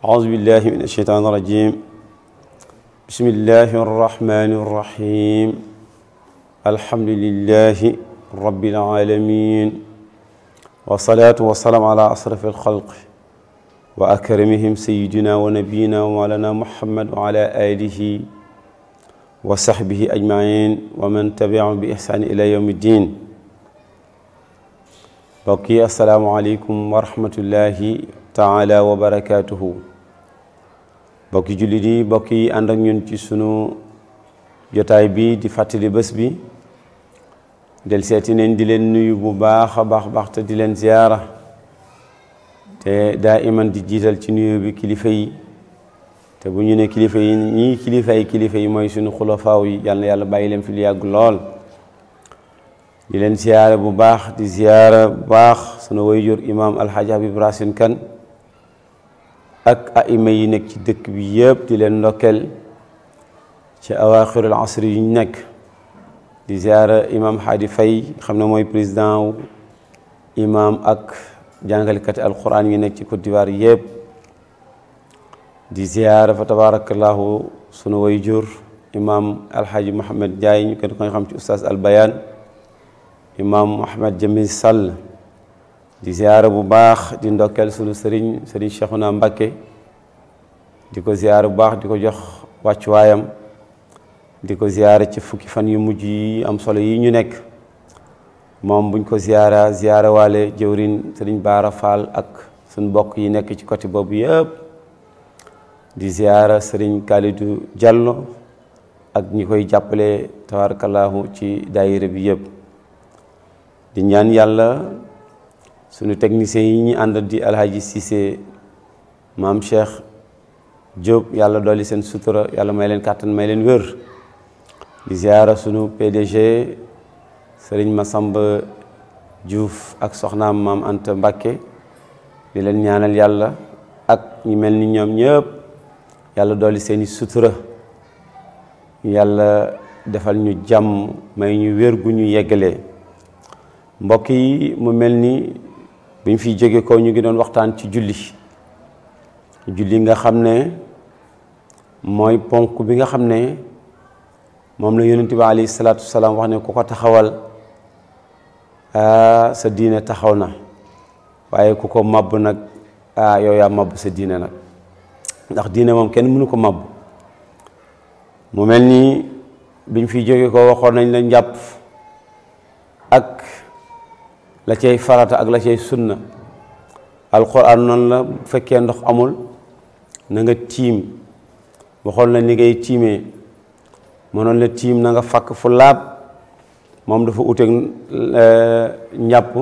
أعوذ بالله من الشيطان الرجيم بسم الله الرحمن الرحيم الحمد لله رب العالمين والصلاة والسلام على أشرف الخلق وأكرمهم سيدنا ونبينا ومولانا محمد وعلى آله وصحبه أجمعين ومن تبعهم بإحسان إلى يوم الدين. بقي السلام عليكم ورحمة الله تعالى وبركاته. بقي جلدي بقي عندك ينتي سنو jotaay bi di fàttali bés bi del seeti neen di leen nuyu bu baax baax te di leen ziyaara te daa iman di jiital ci nuyu bi kilifa yi te bu ñu ne kilifa yi ñii kilifa yi mooy suñu xulafaaw yi yal na yàlla bàyyi leen fi lu yàgg lool di leen ziyaara bu baax di ziyaara bu baax sunu wayjur imaam alxaaji Habib Racine Kane ak aima yi nekk ci dëkk bi yëpp di leen ndokkeel ci awaaxirul asri yi ñu nekk di ziyaara imam Hadi Faye xam ne mooy président wu imam ak jàngalekati alquran yi nekk ci Côte d'Ivoire yëpp di ziyaara fa tabarakallahu sunu wayjur imam alhaji Mohamed Ndiaye ñu kenn ko xam ci oustaz albayan imam Mohamed Jamil Sall di ziyaara bu baax di ndokkeel sunu sëriñ Cheikhouna Mbacké di ko ziyaara bu baax di ko jox wàccuwaayam di ko ziyaara ci fukki fan yu mujj yi am solo yi ñu nekk moom buñ ko ziyaara waale jëwrin sëriñ Baara Fall ak suñ mbokk yi nekk ci côté boobu yëpp di ziyaara sëriñ Kalidou Diallo ak ñi koy jàppale tabarakallahu ci daayira bi yëpp di ñaan yàlla suñu techniciens yi ñu ànd di alhaji Cissé maam Cheikh Diop yàlla dolli seen sutura yàlla may leen kàttan may leen wér di ziyaara sunu PDG Serigne Massamba Diouf ak soxnaam maam Anta Mbacké di leen ñaanal yàlla ak ñi mel ni ñoom ñëpp yàlla dolli seeni sutura yàlla defal ñu jàmm may ñu wér gu ñu yeggalee mbokk yi mu mel ni biñ fi jóge ko ñu ngi doon waxtaan ci julli nga xam ne mooy ponk bi nga xam ne moom la yonent bi alayhi salaatu wasalaam wax ne ku ko taxawal sa diine taxaw na waaye ku ko màbb nag yow yaa màbb sa diine nag ndax diine moom kenn mënu ko màbb mu mel ni biñ fi jóge ko waxoon nañ la njàpp ak la cay farata ak la cay sunna alquran noonu la bu fekkee ndox amul na nga tiim waxoon la ni ngay tiimee mënoon la tiim na nga fakk fu laab moom dafa uteeg njàpp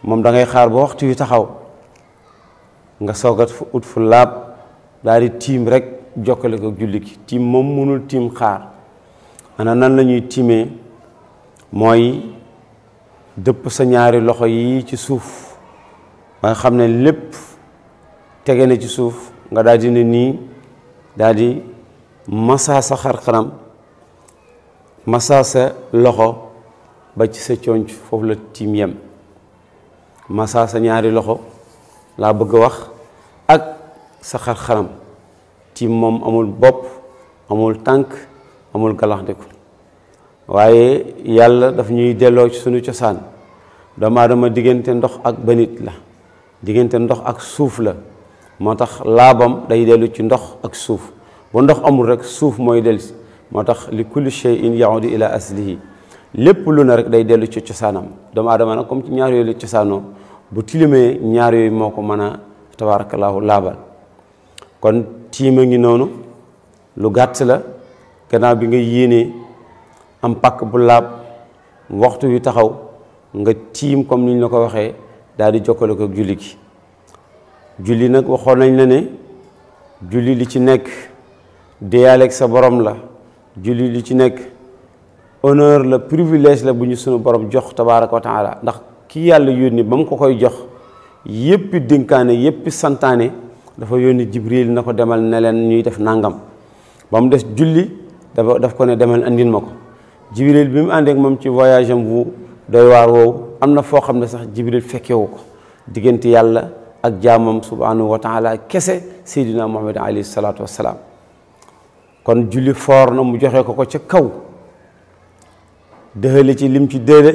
moom da ngay xaar ba waxtu yu taxaw nga soogat fu ut fu laab daal di tiim rek jokkale ko julli gi tiim moom mënul tiim xaar ana nan la ñuy tiimee mooy dëpp sa ñaari loxo yi ci suuf ba nga xam ne lépp tege na ci suuf nga daal di ne nii daal di massa sa xar-xaram massa sa loxo ba ci sa conc foofu la tiim yem massa sa ñaari loxo laa bëgg a wax ak sa xar-xaram tiim moom amul bopp amul tànk amul galaxndiku waaye yàlla daf ñuy delloo ci sunu cosaan doomu aadama diggante ndox ak banit la diggante ndox ak suuf la moo tax laabam day dellu ci ndox ak suuf bu ndox amul rek suuf mooy dellusi moo tax li kulli shay'in ya'udu ila aslihi lépp lu ne rek day dellu ci cosaanam doomu aadama nag comme ci ñaar yooyu la cosaanoo bu tilimee ñaar yooyu moo ko mën a tabaarakallaahu laabal kon tiima ngi noonu lu gàtt la gannaaw bi nga yéenee am pàkk bu laab waxtu wi taxaw nga tiim comme ni ñu la ko waxee daal di jokkale ko julli gi julli nag waxoon nañ la ne julli li ci nekk déyaaleeg sa borom la julli li ci nekk honneur la privilège la bu ñu sunu borom jox tabaaraka wa taala ndax ki yàlla yónni ba mu ko koy jox yéppi dénkaane yéppi santaane dafa yónni Jibril na ko demal ne leen ñuy def nangam ba mu des julli daf ko ne demal andil ma ko Jibril bi mu àndeek moom ci voyage am bu doy waar woowu am na foo xam ne sax Jibril fekkewu ko diggante yàlla ak jaamam subhanahu wa taala kese seydina muhammad alayhi salaatu wassalaam kon julli foor na mu joxe ko ca kaw dëxale ci lim ci déele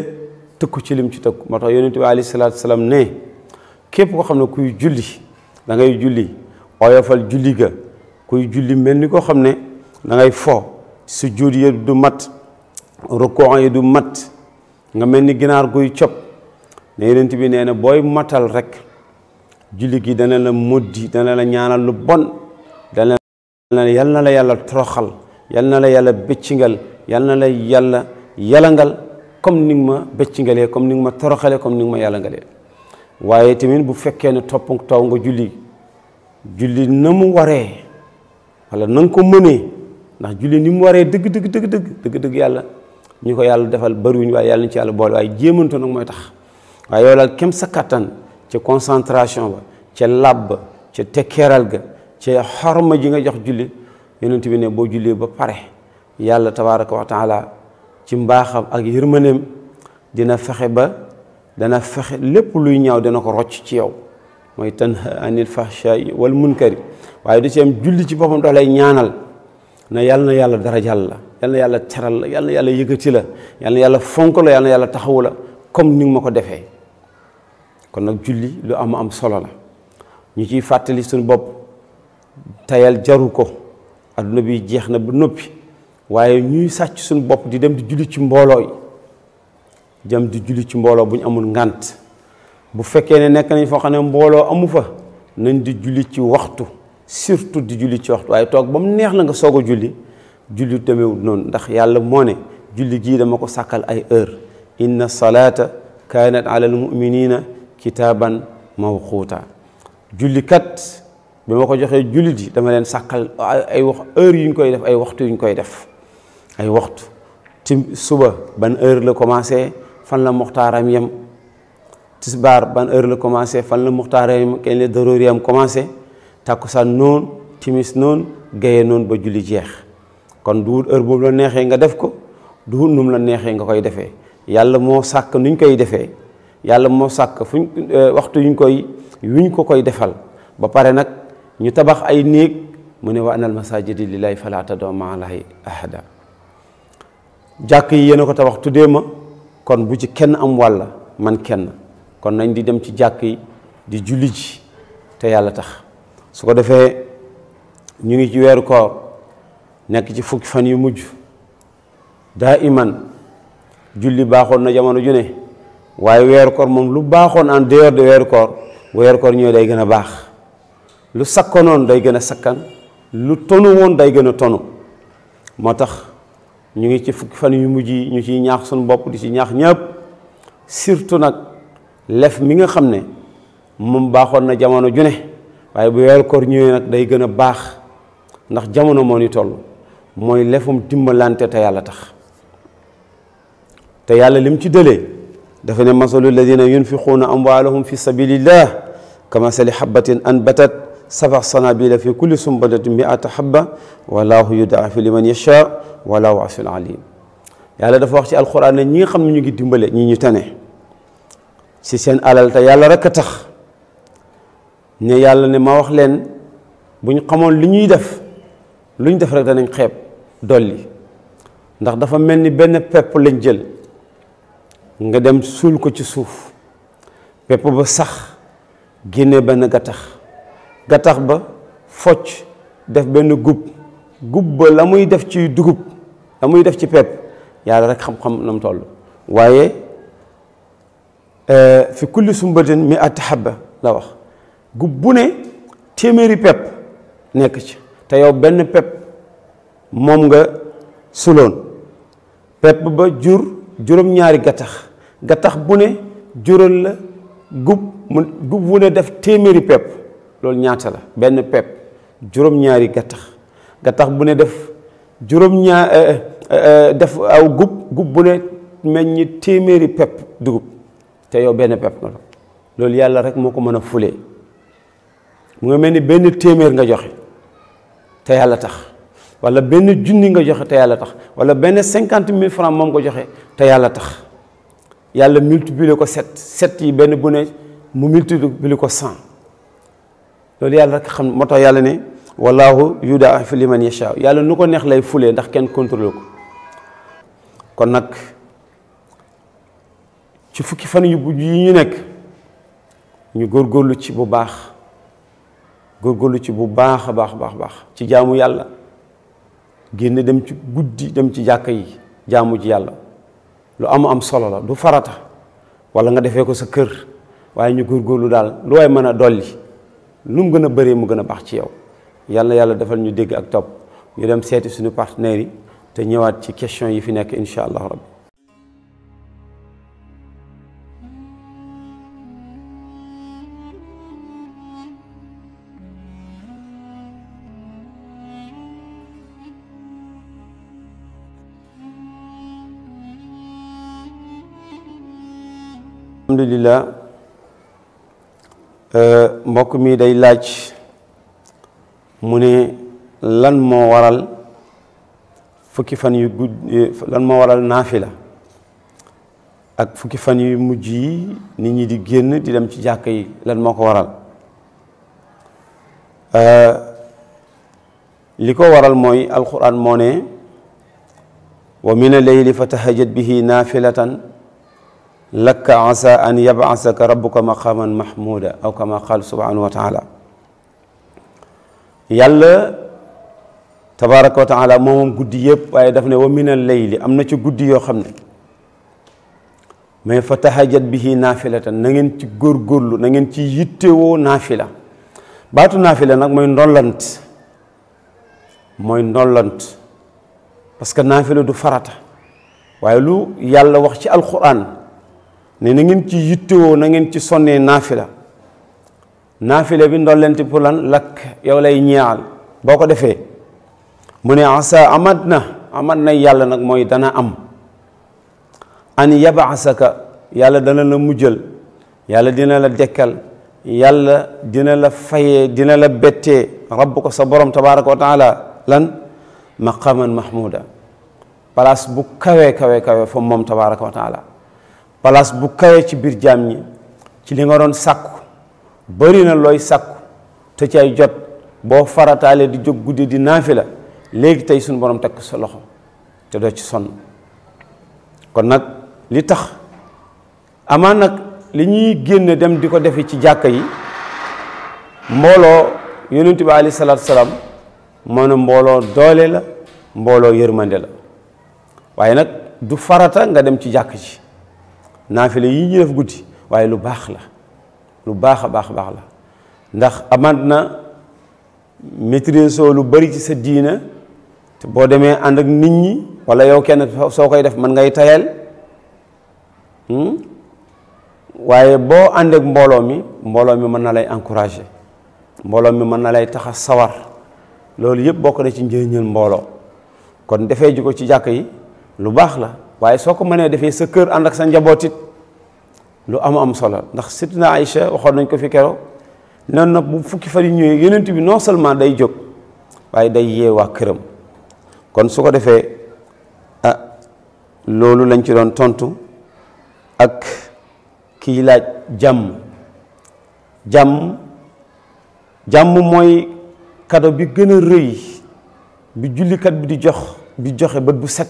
tëkku ci lim ci tëkku moo tax yonent bi alayhi salaatu wassalaam ne képp koo xam ne kuy julli da ngay julli oyofal julli ga kuy julli mel ni koo xam ne da ngay fo sujjóot yi du mat rukuu yi du mat nga mel ni ginaar guy cob ne yonent bi nee na booy matal rek julli gi dana la moddi dana la ñaanal lu bon dana la yal na la yàlla toroxal yal na la yàlla bëccingal yal na la yàlla yalangal comme ni nga ma bëccingalee comme ni nga ma toroxalee comme ni nga ma yalangalee waaye tamit bu fekkee ne topp taw nga julli na mu waree wala na nga ko mënee ndax julli ni mu waree dëgg yàlla ñu ko yàlla defal bariwuñ waaye yàlla ñu ci yàlla boole waaye jéemanto nag mooy tax waaye yow daal kem sa kattan ca concentration ba ca làbb ba ca tekkeeral ga ca xorma ji nga jox julli yonent bi ne boo jullee ba pare yàlla tabaraka wa taala ci mbaaxam ak yërmaneem dana fexe lépp luy ñaaw dana ko rocc ci yow mooy tanha anil fahshaai wal munkari waaye du ci am julli ci boppam doo lay ñaanal na yàlla darajal la yal na yàlla teral la yal na yàlla yëkkati la yal na yàlla fonk la yal na yàlla taxawu la comme ni nga ma ko defee kon nag julli lu am solo la ñu ciy fàttali suñu bopp tayal jaru ko adduna bi jeex na ba noppi waaye ñuy sàcc suñu bopp di dem di julli ci mbooloo yi dem di julli ci mbooloo bu ñu amul ngànt bu fekkee ne nekk nañ foo xam ne mbooloo amu fa nañ di julli ci waxtu surtout di julli ci waxtu waaye toog ba mu neex la nga soog a julli demeewul noonu ndax yàlla moo ne julli gii dama ko sàkkal ay heure inna salata kanat ala al muminina kitaaban mawquuta julli kat bi ma ko joxee jullit yi dama leen sàkkal ay wax heure yu ñu koy def ay waxtu yu ñu koy def ay waxtu ci suba ban heure la commencé fan la muxtaaram yem tisbaar ban heure la commencé fan la muxtaaram yem kañ la daroori am commencé tàkkusaan noonu timis noonu gaye noonu ba julli jeex kon duwut heure boobu la neexee nga def ko duwut num la neexee nga koy defee yàlla moo sàkk nuñ koy defee yàlla moo sàkk fuñ waxtu yuñ ko koy defal ba pare nag ñu tabax ay néeg mu ne wa anal masajidi lillahi fala tad'u ma'a llahi ahada jàkk yi yéen a ko tabax tuddee ma kon bu ci kenn am wàlla man kenn kon nañ di dem ci jàkk yi di julli ji te yàlla tax su ko defee ñu ngi ci weeru koor nekk ci fukki fan yu mujj daa iman julli baaxoon na jamono ju ne waaye weeru koor moom lu baaxoon en dehors de weeru koor bu weeru koor ñëwee day gën a baax lu sakkanoon day gën a sakkan lu tonu woon day gën a tonu moo tax ñu ngi ci fukki fan yu mujj yi ñu ciy ñaax suñu bopp di ci ñaax ñëpp surtout nag lef mi nga xam ne moom baaxoon na jamono ju ne waaye bu weeru koor ñëwee nag day gën a baax ndax jamono moo ni toll mooy lefum dimbalante te yàlla tax te yàlla lim ci dëlee dafa ne masalu alladina yunfiquuna amwaalahum fi sabilillah kamasali habatin anbatat sab'a sanabila fi kulli sumbulatin mi'ata habba wallahu yudaa'ifu liman yasha wallahu wasi'un alim yàlla dafa wax ci alquran ne ñi nga xam ne ñu ngi dimbale ñi ñu tane ci seen alal te yàlla rek a tax ne yàlla ne ma wax leen bu ñu xamoon li ñuy def lu ñu def rek danañ xeeb dolli ndax dafa mel ni benn pepp lañ jël nga dem suul ko ci suuf pepp ba sax génne benn gattax ba focc def benn gub ba la muy def ci dugub la muy def ci pepp yàlla rek xam-xam na mu toll waaye fi kulli sumbatin mi'ati habba la wax gub bu ne téeméeri pepp nekk ci te yow benn pepp moom nga suloon pepp ba jur juróom-ñaari gattax bu ne jural la gub bu ne def téeméeri pepp loolu ñaata la benn pepp juróom-ñaari gattax bu ne def def aw gub bu ne meññi téeméeri pepp dugub te yow benn pepp nga loolu yàlla rek moo ko mën a fulee mu nga mel ni benn téeméer nga joxe te yàlla tax wala benn junni nga joxe te yàlla tax wala benn 50,000 francs moom nga joxe te yàlla tax yàlla multiplier ko 7 yi benn bu ne mu multiplier ko 100 loolu yàlla rek xam moo tax yàlla ne wallahu yudaa'ifu liman yashaa yàlla nu ko neex lay fulee ndax kenn contrôlé ko. kon nag ci fukki fan yu ñu nekk ñu góorgóorlu ci bu baax góorgóorlu ci bu baax a baax ci jaamu yàlla génn dem ci guddi dem ci jàkka yi jaamu ji yàlla lu am solo la du farata wala nga defee ko sa kër waaye ñu góorgóorlu daal lu waay mën a dolli lu mu gën a bëree mu gën a baax ci yow yàlla defal ñu dégg ak topp ñu dem seeti suñu partenaires yi te ñëwaat ci question yi fi nekk incha allah rabbi. alhamdulillah mbokk mi day laaj mu ne lan moo waral fukki fan yu lan moo waral naafila ak fukki fan yu mujj yi nit ñi di génn di dem ci jàkka yi lan moo ko waral li ko waral mooy alquran moo ne wa min al-layli fatahajjat bihi naafilatan laka asa an yab'asaka rabbuka maqaman mahmuda aw kama qaal subhanahu wa taala yàlla tabaraka wa taala moom guddi yëpp waaye daf ne wa min al-layli am na ci guddi yoo xam ne mais fatahajjat bihi naafilatan na ngeen ci góorgóorlu na ngeen ci yittewoo naafila baatu naafila nag mooy ndollant parce que naafila du farata waaye lu yàlla wax ci alquran ne na ngeen ci yittewoo na ngeen ci sonnee naafila bi ndollenti pour lan lakk yow lay ñeexal boo ko defee mu ne asa amat na yàlla nag mooy dana am an yab'asaka yàlla dana la mujjal yàlla dina la dekkal yàlla dina la fayee dina la bettee rabbuka sa borom tabaraka wa taala lan maqaman mahmuda place bu kawe fa moom tabaraka wa taala place bu kawe ci biir jaam ñi ci li nga doon sàkku bëri na looy sàkku te ci ay jot boo farataalee di jóg guddi di naafila léegi tey suñu borom tekk sa loxo te doo ci sonn kon nag li tax amaan nag li ñuy génne dem di ko defi ci jàkka yi mbooloo yonent bi alayhi salaatu salaam moo ne mbooloo doole la mbooloo yërmande la waaye nag du farata nga dem ci jàkk ji naafile yi ñu def guddi waaye lu baax la lu baax a baax la ndax amaat na maîtrise lu bari ci sa diina te boo demee ànd ak nit ñi wala yow kenn soo koy def mën ngay tayal waaye boo ànd ak mbooloo mi mën na lay encourager mbooloo mi mën na lay tax a sawar loolu yëpp bokk na ci njëriñal mbooloo kon defee ji ko ci jàkk yi lu baax la waaye soo ko mënee defee sa kër ànd ak sa njabootit lu am solo ndax Sidna Aïcha waxoon nañ ko fi keroog noonu nag bu fukki fan yi ñëwee yonent bi non seulement day jóg waaye day yee waa këram kon su ko defee loolu lañ ci doon tontu ak kii laaj jàmm mooy kado bi gën a rëy bi jullikat bi di joxe bët bu set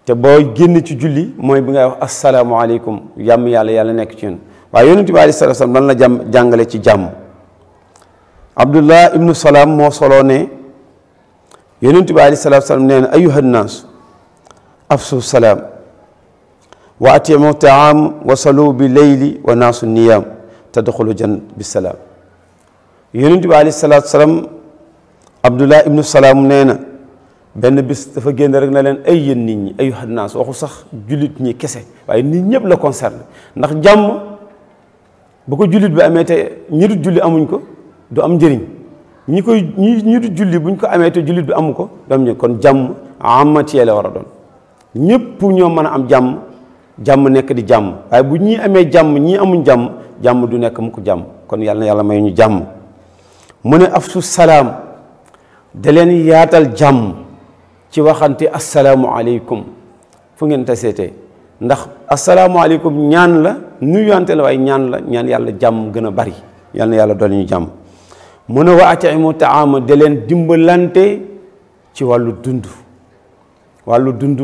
te boo génn ci julli mooy bi ngay wax asalaamaaleykum yàlla nekk ci yéen waaye yonent bi aleyhi salaatu wa salaam lan la jàngale ci jàmm Abdullah ibnu Salaam moo soloo ne yonent bi aleyhi salaatu wa salaam nee na ayyuha nnaas afsu salaam wa atimu taam wa salu bi leyli wa naasu niyaam tadxulu janna bi salaam yonent bi aleyhi salaatu wa salaam Abdullah ibnu Salaam nee na benn bis dafa génn rek na leen ay yéen nit ñi ayyuha nnaas waxu sax jullit ñi kese waaye nit ñëpp la concerne ndax jàmm bu ko jullit bi amee te ñi du julli amuñ ko du am njëriñ ñi du julli buñ ko amee te jullit bi amu ko du am njëriñ kon jàmm amatiye la war a doon ñëpp ñoo mën a am jàmm nekk di jàmm waaye bu ñii amee jàmm ñii amuñ jàmm du nekk mu ko jàmm kon yàlla na yàlla may ñu jàmm mu ne afsu salaam da leen yaatal jàmm ci waxante asalaamualeykum fu ngeen taseetee ndax asalaamualeykum ñaan la nuyuwante la waaye ñaan yàlla jàmm gën a bari yàlla na yàlla doole ñu jàmm mu ne wa atimu taama de leen dimbalante ci wàllu dund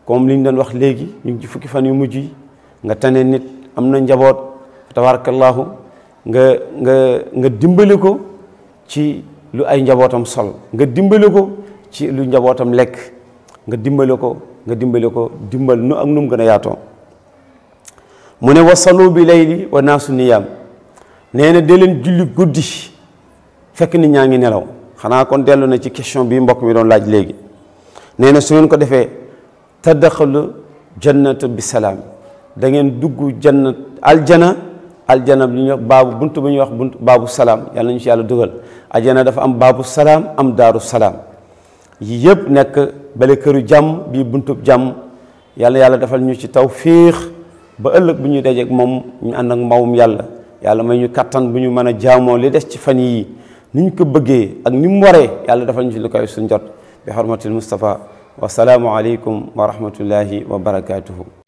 comme li ñu doon wax léegi ñu ngi ci fukki fan yu mujj yi nga tane nit am na njaboot tabarakallahu nga dimbali ko ci lu ay njabootam sol nga dimbali ko ci lu njabootam lekk nga dimbali ko dimbal nu ak num gën a yaatoo mu ne wasalu bi layli wa naasu niyaam nee na de leen julli guddi fekk nit ñaa ngi nelaw xanaa kon dellu na ci question bi mbokk mi doon laaj léegi nee na su ngeen ko defee taddaxalu jannata bi salaam da ngeen dugg aljana bi ñuy wax baabu bunt bu ñuy wax bunt baabu salaam yàlla nañu ci yàlla dugal aljana dafa am baabu salaam am daaru salaam yi yëpp nekk bale këru jàmm bii buntub jàmm yàlla defal ñu ci tawfiix ba ëllëg bu ñu dajeek moom ñu ànd ak mbawum yàlla may ñu kattan bu ñu mën a jaamoo li des ci fan yii ni ñu ko bëggee ak ni mu waree yàlla defal ñu ci lu koy suñ jot bi xormatil Mustafa wa salaamu aleykum wa rahmatullahi wa barakaatuhu